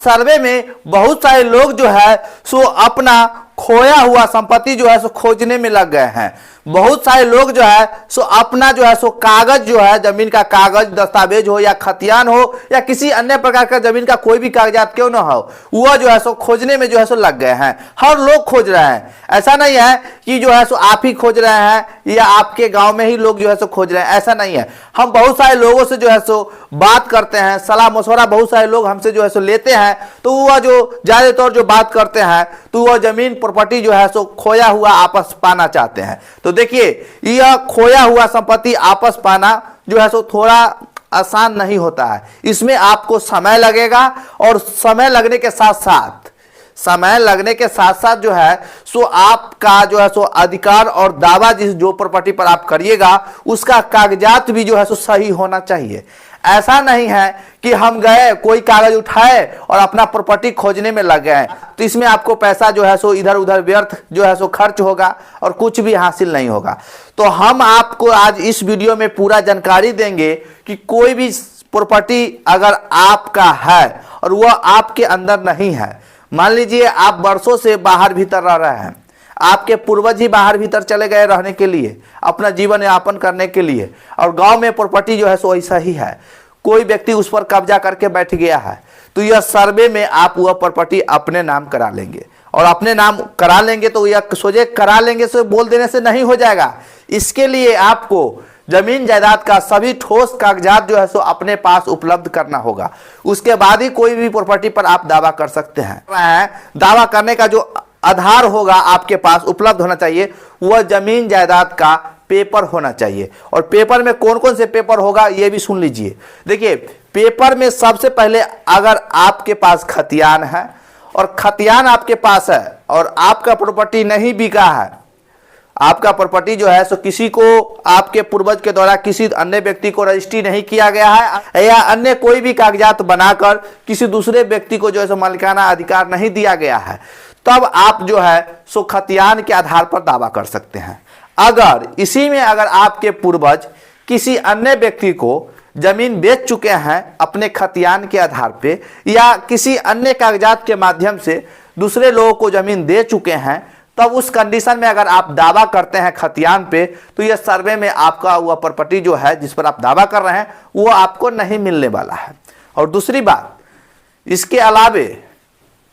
सर्वे में बहुत सारे लोग जो है सो अपना खोया हुआ संपत्ति जो है सो खोजने में लग गए हैं। बहुत सारे लोग जो है सो अपना जो है सो कागज जो है, जमीन का कागज, दस्तावेज हो या खतियान हो या किसी अन्य प्रकार का जमीन का कोई भी कागजात क्यों ना हो, वह जो है सो खोजने में जो है सो लग गए हैं। हर लोग खोज रहे हैं। ऐसा नहीं है कि जो है सो आप ही खोज रहे हैं या आपके गांव में ही लोग जो है सो खोज रहे हैं, ऐसा नहीं है। हम बहुत सारे लोगों से जो है सो बात करते हैं, सलाह मशवरा बहुत सारे लोग हमसे जो है सो लेते हैं, तो वह जो ज्यादातर जो बात करते हैं तो वह जमीन प्रॉपर्टी जो है सो खोया हुआ आपस पाना चाहते हैं। तो देखिए, यह खोया हुआ संपत्ति आपस पाना जो है सो थोड़ा आसान नहीं होता है। इसमें आपको समय लगेगा और समय लगने के साथ साथ जो है सो आपका जो है सो अधिकार और दावा जिस जो प्रॉपर्टी पर आप करिएगा उसका कागजात भी जो है सो सही होना चाहिए। ऐसा नहीं है कि हम गए, कोई कागज उठाए और अपना प्रॉपर्टी खोजने में लग गए, तो इसमें आपको पैसा जो है सो इधर उधर व्यर्थ जो है सो खर्च होगा और कुछ भी हासिल नहीं होगा। तो हम आपको आज इस वीडियो में पूरा जानकारी देंगे कि कोई भी प्रॉपर्टी अगर आपका है और वह आपके अंदर नहीं है, मान लीजिए आप वर्षों से बाहर भीतर रह रहे हैं, आपके पूर्वज ही बाहर भीतर चले गए रहने के लिए, अपना जीवन यापन करने के लिए, और गांव में प्रॉपर्टी जो है सो ऐसा ही है, कोई व्यक्ति उस पर कब्जा करके बैठ गया है, तो यह सर्वे में आप वह प्रॉपर्टी अपने नाम करा लेंगे। और अपने नाम करा लेंगे तो यह सोचे करा लेंगे से बोल देने से नहीं हो जाएगा। इसके लिए आपको जमीन जायदाद का सभी ठोस कागजात जो है सो अपने पास उपलब्ध करना होगा। उसके बाद ही कोई भी प्रॉपर्टी पर आप दावा कर सकते हैं। दावा करने का जो आधार होगा आपके पास उपलब्ध होना चाहिए, वह जमीन जायदाद का पेपर होना चाहिए। और पेपर में कौन कौन से पेपर होगा ये भी सुन लीजिए। देखिए, पेपर में सबसे पहले अगर आपके पास खतियान है और खतियान आपके पास है और आपका प्रॉपर्टी नहीं बिका है, आपका प्रॉपर्टी जो है सो किसी को आपके पूर्वज के द्वारा किसी अन्य व्यक्ति को रजिस्ट्री नहीं किया गया है या अन्य कोई भी कागजात बनाकर किसी दूसरे व्यक्ति को जो है सो मालिकाना अधिकार नहीं दिया गया है, तब आप जो है सो खतियान के आधार पर दावा कर सकते हैं। अगर इसी में अगर आपके पूर्वज किसी अन्य व्यक्ति को जमीन बेच चुके हैं अपने खतियान के आधार पे या किसी अन्य कागजात के माध्यम से दूसरे लोगों को जमीन दे चुके हैं, तब उस कंडीशन में अगर आप दावा करते हैं खतियान पे, तो यह सर्वे में आपका वह प्रॉपर्टी जो है जिस पर आप दावा कर रहे हैं वो आपको नहीं मिलने वाला है। और दूसरी बात, इसके अलावे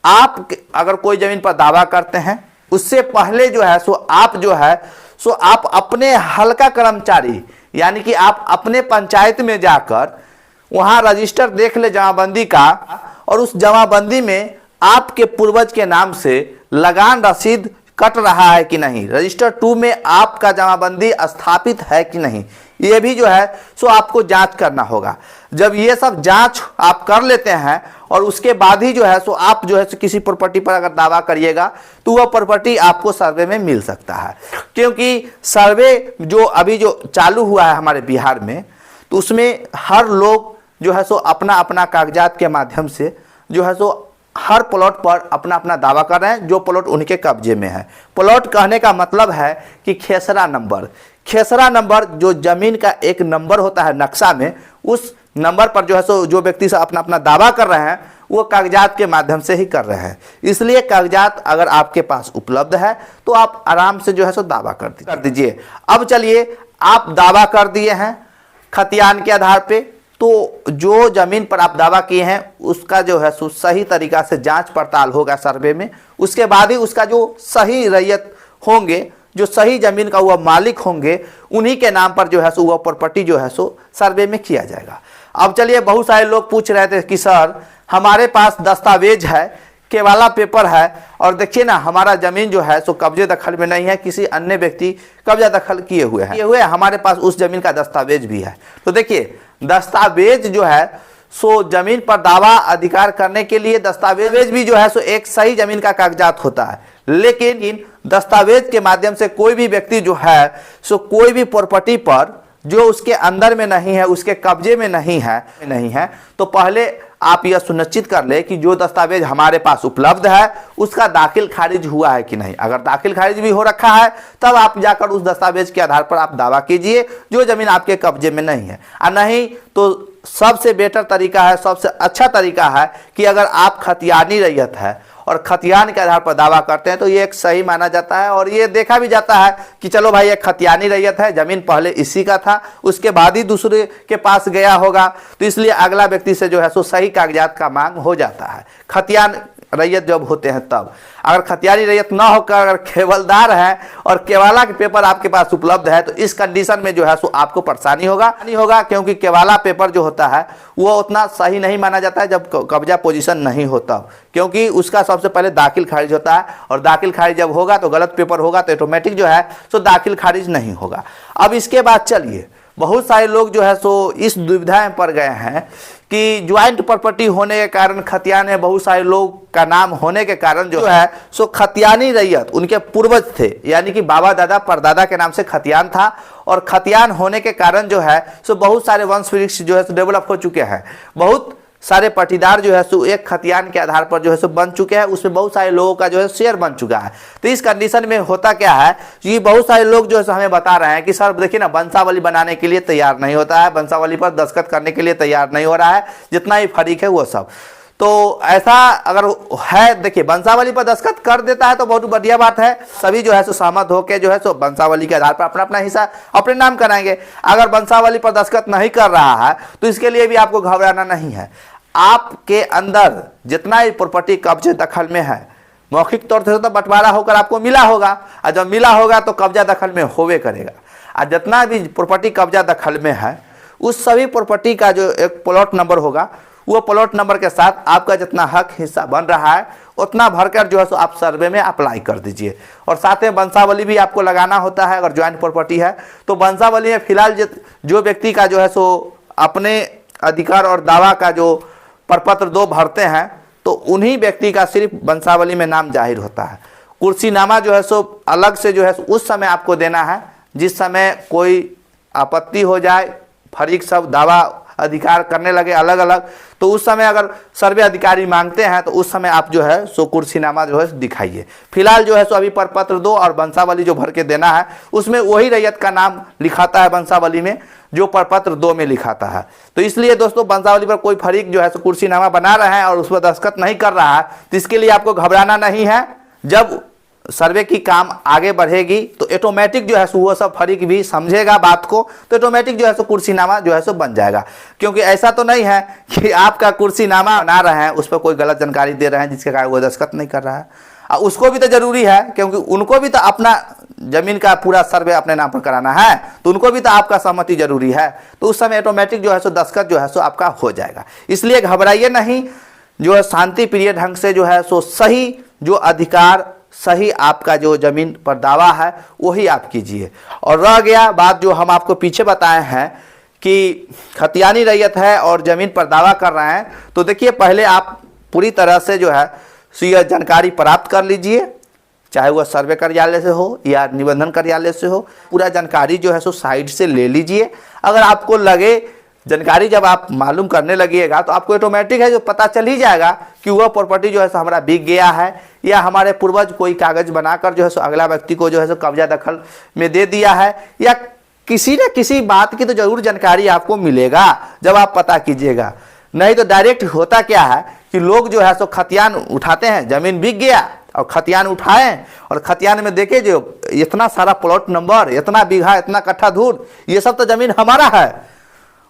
आप अगर कोई जमीन पर दावा करते हैं उससे पहले जो है सो आप अपने हल्का कर्मचारी यानी कि आप अपने पंचायत में जाकर वहां रजिस्टर देख ले जमाबंदी का, और उस जमाबंदी में आपके पूर्वज के नाम से लगान रसीद कट रहा है कि नहीं, रजिस्टर 2 में आपका जमाबंदी स्थापित है कि नहीं, ये भी जो है सो आपको जांच करना होगा। जब ये सब जांच आप कर लेते हैं और उसके बाद ही जो है सो आप जो है सो किसी प्रॉपर्टी पर अगर दावा करिएगा तो वह प्रॉपर्टी आपको सर्वे में मिल सकता है। क्योंकि सर्वे जो अभी जो चालू हुआ है हमारे बिहार में, तो उसमें हर लोग जो है सो अपना अपना कागजात के माध्यम से जो है सो हर प्लॉट पर अपना अपना दावा कर रहे हैं जो प्लॉट उनके कब्जे में है। प्लॉट कहने का मतलब है कि खेसरा नंबर जो जमीन का एक नंबर होता है नक्शा में, उस नंबर पर जो है सो जो व्यक्ति से अपना अपना दावा कर रहे हैं वो कागजात के माध्यम से ही कर रहे हैं। इसलिए कागजात अगर आपके पास उपलब्ध है तो आप आराम से जो है सो दावा कर दीजिए। अब चलिए, आप दावा कर दिए हैं खतियान के आधार पे, तो जो जमीन पर आप दावा किए हैं उसका जो है सो सही तरीका से जांच पड़ताल होगा सर्वे में। उसके बाद ही उसका जो सही रैयत होंगे, जो सही जमीन का वह मालिक होंगे, उन्हीं के नाम पर जो है सो वह प्रॉपर्टी जो है सो सर्वे में किया जाएगा। अब चलिए, बहुत सारे लोग पूछ रहे थे कि सर हमारे पास दस्तावेज है, केवाला पेपर है, और देखिए ना हमारा जमीन जो है सो कब्जे दखल में नहीं है, किसी अन्य व्यक्ति कब्जा दखल किए हुए हैं, हमारे पास उस जमीन का दस्तावेज भी है। तो देखिए, दस्तावेज जो है सो जमीन पर दावा अधिकार करने के लिए दस्तावेज भी जो है सो एक सही जमीन का कागजात होता है, लेकिन इन दस्तावेज के माध्यम से कोई भी व्यक्ति जो है सो कोई भी प्रॉपर्टी पर जो उसके अंदर में नहीं है, उसके कब्जे में नहीं है, तो पहले आप यह सुनिश्चित कर ले कि जो दस्तावेज हमारे पास उपलब्ध है उसका दाखिल खारिज हुआ है कि नहीं। अगर दाखिल खारिज भी हो रखा है तब आप जाकर उस दस्तावेज के आधार पर आप दावा कीजिए जो जमीन आपके कब्जे में नहीं है, और नहीं तो सबसे बेटर तरीका है, सबसे अच्छा तरीका है कि अगर आप खतियानी रैयत है और खतियान के आधार पर दावा करते हैं तो ये एक सही माना जाता है। और ये देखा भी जाता है कि चलो भाई एक खतियानी रैयत है, जमीन पहले इसी का था, उसके बाद ही दूसरे के पास गया होगा, तो इसलिए अगला व्यक्ति से जो है सो सही कागजात का मांग हो जाता है खतियान रैयत जब होते हैं तब। अगर खतियानी रैयत ना होकर अगर केवलदार है और केवाला के पेपर आपके पास उपलब्ध है तो इस कंडीशन में जो है सो आपको परेशानी होगा, क्योंकि केवाला पेपर जो होता है वो उतना सही नहीं माना जाता है जब कब्जा पोजीशन नहीं होता, क्योंकि उसका सबसे पहले दाखिल खारिज होता है और दाखिल खारिज जब होगा तो गलत पेपर होगा तो ऑटोमेटिक जो है सो दाखिल खारिज नहीं होगा। अब इसके बाद चलिए, बहुत सारे लोग जो है सो इस दुविधा में पड़ गए हैं कि ज्वाइंट प्रॉपर्टी होने के कारण खतियान में बहुत सारे लोग का नाम होने के कारण जो है सो खतियानी रैयत उनके पूर्वज थे, यानी कि बाबा दादा परदादा के नाम से खतियान था, और खतियान होने के कारण जो है सो बहुत सारे वंश वृक्ष जो है सो डेवलप हो चुके हैं। बहुत सारे पाटीदार जो है सो एक खतियान के आधार पर जो है सो बन चुके हैं, उसमें बहुत सारे लोगों का जो है शेयर बन चुका है। तो इस कंडीशन में होता क्या है कि बहुत सारे लोग जो है सो हमें बता रहे हैं कि सर देखिए ना, वंशावली बनाने के लिए तैयार नहीं होता है, वंशावली पर दस्तखत करने के लिए तैयार नहीं हो रहा है, जितना ही फरीक है वो सब। तो ऐसा अगर है, देखिए वंशावली पर दस्तखत कर देता है तो बहुत बढ़िया बात है, सभी जो है सो सहमत होकर जो है सो वंशावली के आधार पर अपना अपना हिस्सा अपने नाम कराएंगे। अगर वंशावली पर दस्तखत नहीं कर रहा है तो इसके लिए भी आपको घबराना नहीं है। आपके अंदर जितना ही प्रॉपर्टी कब्जे दखल में है, मौखिक तौर से तो बंटवारा होकर आपको मिला होगा, और जब मिला होगा तो कब्जा दखल में होवे करेगा। और जितना भी प्रॉपर्टी कब्जा दखल में है उस सभी प्रॉपर्टी का जो एक प्लॉट नंबर होगा, वो प्लॉट नंबर के साथ आपका जितना हक हिस्सा बन रहा है उतना भरकर जो है सो आप सर्वे में अप्लाई कर दीजिए। और साथ में वंशावली भी आपको लगाना होता है। अगर ज्वाइंट प्रॉपर्टी है तो वंशावली में फिलहाल जो व्यक्ति का जो है सो अपने अधिकार और दावा का जो प्रपत्र 2 भरते हैं तो उन्हीं व्यक्ति का सिर्फ वंशावली में नाम जाहिर होता है। कुर्सीनामा जो है सो अलग से जो है उस समय आपको देना है जिस समय कोई आपत्ति हो जाए, फरीक सब दावा अधिकार करने लगे अलग अलग, तो उस समय अगर सर्वे अधिकारी मांगते हैं तो उस समय आप जो है सो कुर्सीनामा जो है दिखाइए। फिलहाल जो है सो अभी प्रपत्र 2 और वंशावली जो भर के देना है उसमें वही रैयत का नाम लिखाता है वंशावली में जो प्रपत्र 2 में लिखाता है। तो इसलिए दोस्तों वंशावली पर कोई फरीक जो है सो कुर्सीनामा बना रहे हैं और उस पर दस्तखत नहीं कर रहा है तो इसके लिए आपको घबराना नहीं है। जब सर्वे की काम आगे बढ़ेगी तो ऑटोमेटिक जो है सो वो सब फरीक भी समझेगा बात को, तो ऑटोमेटिक जो है सो कुर्सीनामा जो है सो बन जाएगा। क्योंकि ऐसा तो नहीं है कि आपका कुर्सीनामा बना रहे हैं उस पर कोई गलत जानकारी दे रहे हैं जिसके कारण वो दस्तखत नहीं कर रहा है। उसको भी तो जरूरी है, क्योंकि उनको भी तो अपना जमीन का पूरा सर्वे अपने नाम पर कराना है, तो उनको भी तो आपका सहमति जरूरी है। तो उस समय ऑटोमेटिक जो है सो दस्तखत जो है सो आपका हो जाएगा। इसलिए घबराइए नहीं, जो है शांति प्रिय ढंग से जो है सो सही जो अधिकार, सही आपका जो जमीन पर दावा है वही आप कीजिए। और रह गया बात जो हम आपको पीछे बताए हैं कि खतियानी रैयत है और जमीन पर दावा कर रहे हैं, तो देखिए पहले आप पूरी तरह से जो है सो यह जानकारी प्राप्त कर लीजिए, चाहे वह सर्वे कार्यालय से हो या निबंधन कार्यालय से हो। पूरा जानकारी जो है सो साइड से ले लीजिए। अगर आपको लगे जानकारी जब आप मालूम करने लगिएगा तो आपको ऑटोमेटिक है जो पता चल ही जाएगा कि वह प्रॉपर्टी जो है सो हमारा बिक गया है या हमारे पूर्वज कोई कागज बनाकर जो है सो अगला व्यक्ति को जो है सो कब्जा दखल में दे दिया है, या किसी न किसी बात की तो जरूर जानकारी आपको मिलेगा जब आप पता कीजिएगा। नहीं तो डायरेक्ट होता क्या है कि लोग जो है सो खतियान उठाते हैं, जमीन बिक गया और खतियान उठाए और खतियान में देखे जो इतना सारा प्लॉट नंबर, इतना बीघा, इतना कट्ठा धूर, ये सब तो जमीन हमारा है।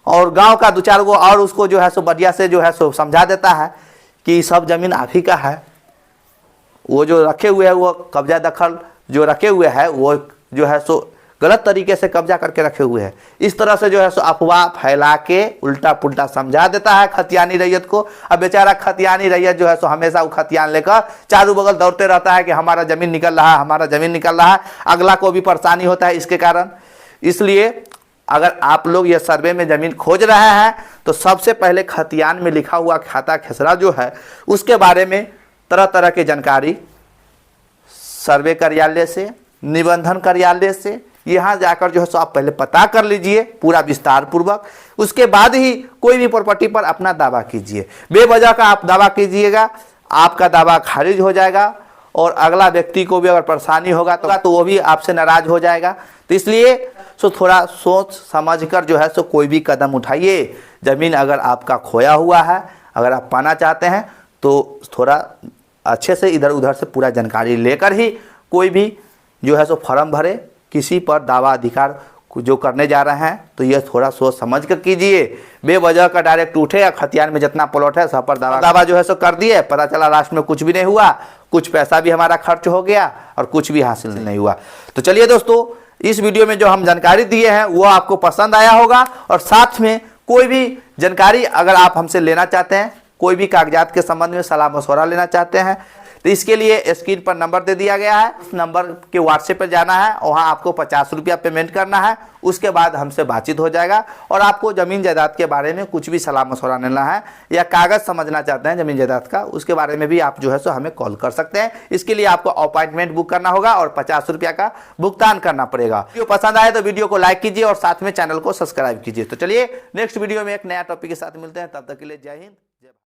और गांव का 2-4 गो और उसको जो है सो बढ़िया से जो है सो समझा देता है कि सब जमीन आप ही का है। वो जो रखे हुए है वो कब्जा दखल जो रखे हुए है वो जो है सो गलत तरीके से कब्जा करके रखे हुए हैं। इस तरह से जो है सो अफवाह फैला के उल्टा पुल्टा समझा देता है खतियानी रैयत को। अब बेचारा खतियानी रैयत जो है सो हमेशा वो खतियान लेकर चारों बगल दौड़ते रहता है कि हमारा जमीन निकल रहा है, हमारा जमीन निकल रहा है। अगला को भी परेशानी होता है इसके कारण। इसलिए अगर आप लोग ये सर्वे में ज़मीन खोज रहे हैं तो सबसे पहले खतियान में लिखा हुआ खाता खेसरा जो है उसके बारे में तरह तरह की जानकारी सर्वे कार्यालय से, निबंधन कार्यालय से, यहाँ जाकर जो है सो आप पहले पता कर लीजिए पूरा विस्तार पूर्वक। उसके बाद ही कोई भी प्रॉपर्टी पर अपना दावा कीजिए। बेवजह का आप दावा कीजिएगा, आपका दावा खारिज हो जाएगा और अगला व्यक्ति को भी अगर परेशानी होगा तो वो भी आपसे नाराज हो जाएगा। तो इसलिए सो थोड़ा सोच समझ कर जो है सो कोई भी कदम उठाइए। ज़मीन अगर आपका खोया हुआ है, अगर आप पाना चाहते हैं तो थोड़ा अच्छे से इधर उधर से पूरा जानकारी लेकर ही कोई भी जो है सो फॉर्म भरे। किसी पर दावा अधिकार जो करने जा रहे हैं तो ये थोड़ा सोच समझ कर कीजिए। बेवजह का डायरेक्ट उठे या खतियान में जितना प्लॉट है सब पर दावा जो है सो कर दिए, पता चला लास्ट में कुछ भी नहीं हुआ, कुछ पैसा भी हमारा खर्च हो गया और कुछ भी हासिल नहीं हुआ। तो चलिए दोस्तों, इस वीडियो में जो हम जानकारी दिए हैं वो आपको पसंद आया होगा, और साथ में कोई भी जानकारी अगर आप हमसे लेना चाहते हैं, कोई भी कागजात के संबंध में सलाह मशवरा लेना चाहते हैं, तो इसके लिए स्क्रीन पर नंबर दे दिया गया है। उस नंबर के व्हाट्सएप पर जाना है, वहाँ आपको 50 रुपया पेमेंट करना है। उसके बाद हमसे बातचीत हो जाएगा, और आपको ज़मीन जायदाद के बारे में कुछ भी सलाह मशवरा लेना है या कागज़ समझना चाहते हैं ज़मीन जायदाद का, उसके बारे में भी आप जो है सो हमें कॉल कर सकते हैं। इसके लिए आपको अपॉइंटमेंट बुक करना होगा और 50 रुपया का भुगतान करना पड़ेगा। वीडियो पसंद आए तो वीडियो को लाइक कीजिए और साथ में चैनल को सब्सक्राइब कीजिए। तो चलिए नेक्स्ट वीडियो में एक नया टॉपिक के साथ मिलते हैं, तब तक के लिए जय हिंद।